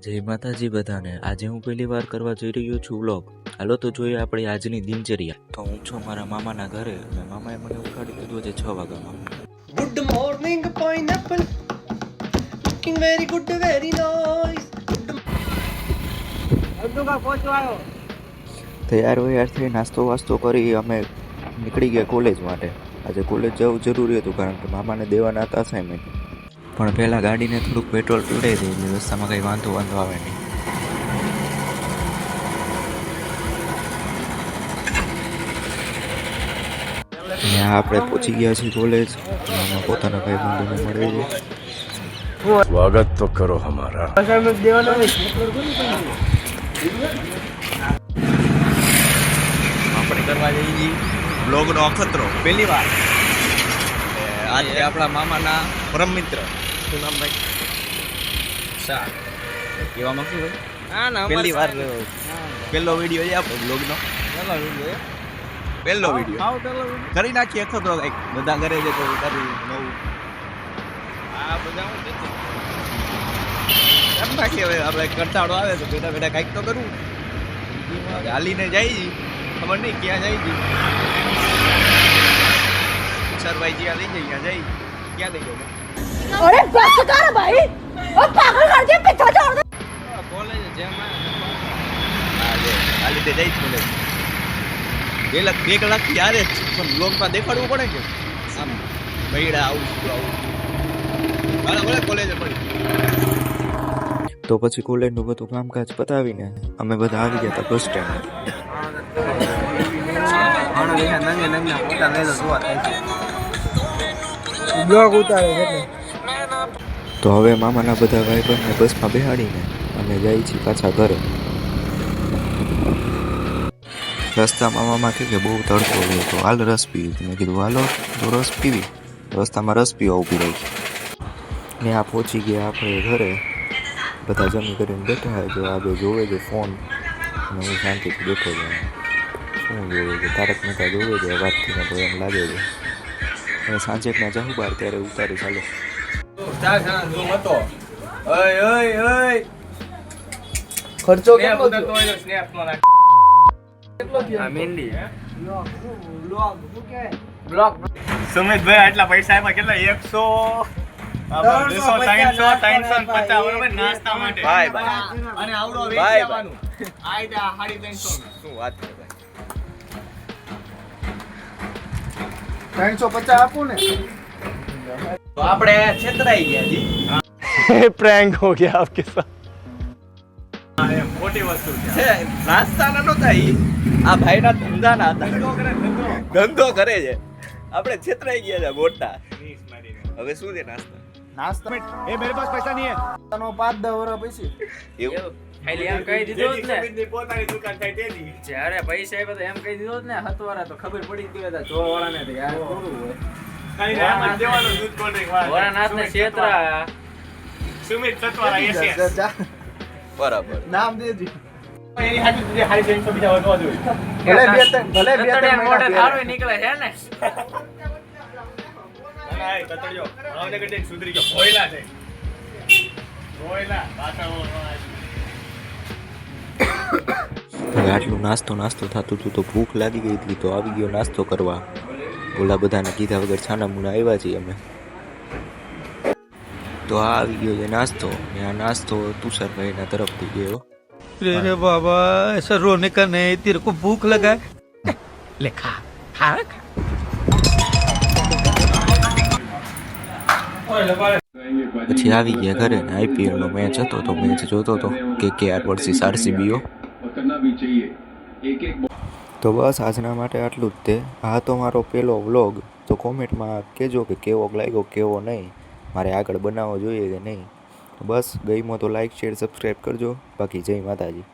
જય માતાજી બધાને। આજે હું પહેલી વાર કરવા જઈ રહ્યો છું વ્લોગ। હાલો તો જોઈએ આપણી આજની દિનચર્યા। તો હું છું મારા મામાના ઘરે અને મામાએ મને ઉઠાડી દીધો છે 6 વાગ્યામાં। Good morning pineapple, looking very good very nice. Abdullah પહોંચો આવ્યો। તૈયાર થઈ નાસ્તો વાસ્તો કરી અમે નીકળી ગયા કોલેજ માટે। આજે કોલેજ જવું જરૂરી હતું કારણ કે મામાને દેવાના હતા અસાઇનમેન્ટ। પણ પહેલાં ગાડીને થોડુંક પેટ્રોલ પીવડાવી દઈએ એટલે રસ્તામાં કંઈ વાંધો આવે નહીં। ત્યાં આપણે પહોંચી ગયા છીએ કોલેજ। મામા પોતાના ભાઈબંધોને મળે છે। स्वागत तो करो हमारा। આપણે કરવા જઈએ બ્લોગનો અખતરો પહેલી વાર। આજે આપણા મામાના પરમ મિત્ર, શું નામ ભાઈ? શાહ કેવા માંગશું ભાઈ? પહેલી વાર પહેલો વિડીયો છે આપણો બ્લોગનો। પહેલો વિડીયો કરી નાખીએ અખતરો કંઈક, બધા કરે છે તો કરી નવું કરી નાખીએ। હવે આપણે કંટાળો આવે તો બેઠા બેઠા કંઈક તો કરવું। હાલીને જાય ખબર નહીં ક્યાં જાય છે સરભાઈ જ્યાં લઈ જાય જાય ક્યાં લઈ જાય? अरे बस कर भाई, ओ पागल कर दिया पीछे छोड़ दे। કોલેજ જેમ હા જે હાલી તે જાય કોલેજ 2 કલાક થી આરે જ પણ બ્લોગમાં દેખાડવું પડે કે આમ બૈડા આવું હાલો કોલેજ પડી। તો પછી કોલેજનું બધું કામકાજ પતાવીને અમે બધા આવી ગયા હતા બસ સ્ટેન્ડ। તો હવે મામાના બધા ભાઈબંધને બસમાં બેહાડીને અમે જઈએ છીએ પાછા ઘરે। રસ્તામાં મામા કહે કે બહુ તડકો હોય તો હાલ રસ પીવી। મેં કીધું હાલો તો રસ પીવી। રસ્તામાં રસ પીવા ઊભી રહી। ને આ પહોંચી ગયા આપણે ઘરે। બધા જમી કરીને બેઠા હોય તો આ બે જોવે છે ફોન અને હું શાંતિથી બેઠો છું। શું જોવે છે? તારક મહેતા જોવે છે વાતથી તો એમ લાગે છે। અને સાંજેકના જાહુ બહાર ત્યારે ઉતારી ચાલો। ખર્ચો કેટલો સુમિતભાઈ આટલા પૈસા આપ્યા કેટલા 100 નાસ્તા માટે ભાઈ અને આવડો વેચી આવવાનું આ 350 શું વાત કરે ભાઈ? 350 આપું ને તો આપણે છેતરાઈ ગયા જી। प्रैंक हो गया आपके साथ। મોટી વસ્તુ છે નાસ્તાના નહોતા ઈ આ ભાઈના ધંધાના હતા। ધંધો કરે છે, આપણે છેતરાઈ ગયા છે મોટા। હવે શું છે નાસ્તા? નાસ્તા ए मेरे पास पैसा नहीं है। નો 5-10 વર્ષ પછી એવું ખાલી એમ કહી દીધું જ ને પોતાની દુકાન થાય તેની જ્યારે પૈસા આપ્યા તો એમ કહી દીધું જ ને હતવારા તો ખબર પડી ગઈ હતા જો વાળાને તો યાર પૂરું હોય ખાલી નામ જ દેવાનું દૂધ કોલ્ડ ડ્રિંક વાળા નાથને છેતરા સુમિત સતવારા એસી બરાબર નામ દેજી। એની હાથી તુજે હારી 300 બીજા વધવા જોઈએ। ભલે બે ત્રણ મોઢે મહિના થાળું નીકળે છે ને નાય કતડ્યો ભાવનગર થી સુધરી ગયો ભોયલા છે ભોયલા વાતાવરણ। આટલું નાસ્તો થતું હતું તો ભૂખ લાગી ગઈ હતી તો આવી ગયો નાસ્તો કરવા। ઓલા બધાને કીધા વગર છાના મુના આવ્યા છીએ અમે। તો આ આવી ગયો છે નાસ્તો ને આ નાસ્તો તુષારભાઈના તરફથી ગયો। अरे बाबा ऐसा रोने का नहीं, तेरे को भूख लगा है ले खा खा खा। પછી આવી ગયા ઘરે ને IPL નો મેચ હતો તો મેચ જોતો હતો KKR વર્સિસ RCB। તો બસ આજના માટે આટલું જ તે। આ તો મારો પહેલો વ્લોગ। તો કોમેન્ટમાં કહેજો કે કેવો લાગ્યો કેવો નહીં, મારે આગળ બનાવવો જોઈએ કે નહીં। તો બસ ગમ્યો તો લાઈક શેર સબસ્ક્રાઈબ કરજો। બાકી જય માતાજી।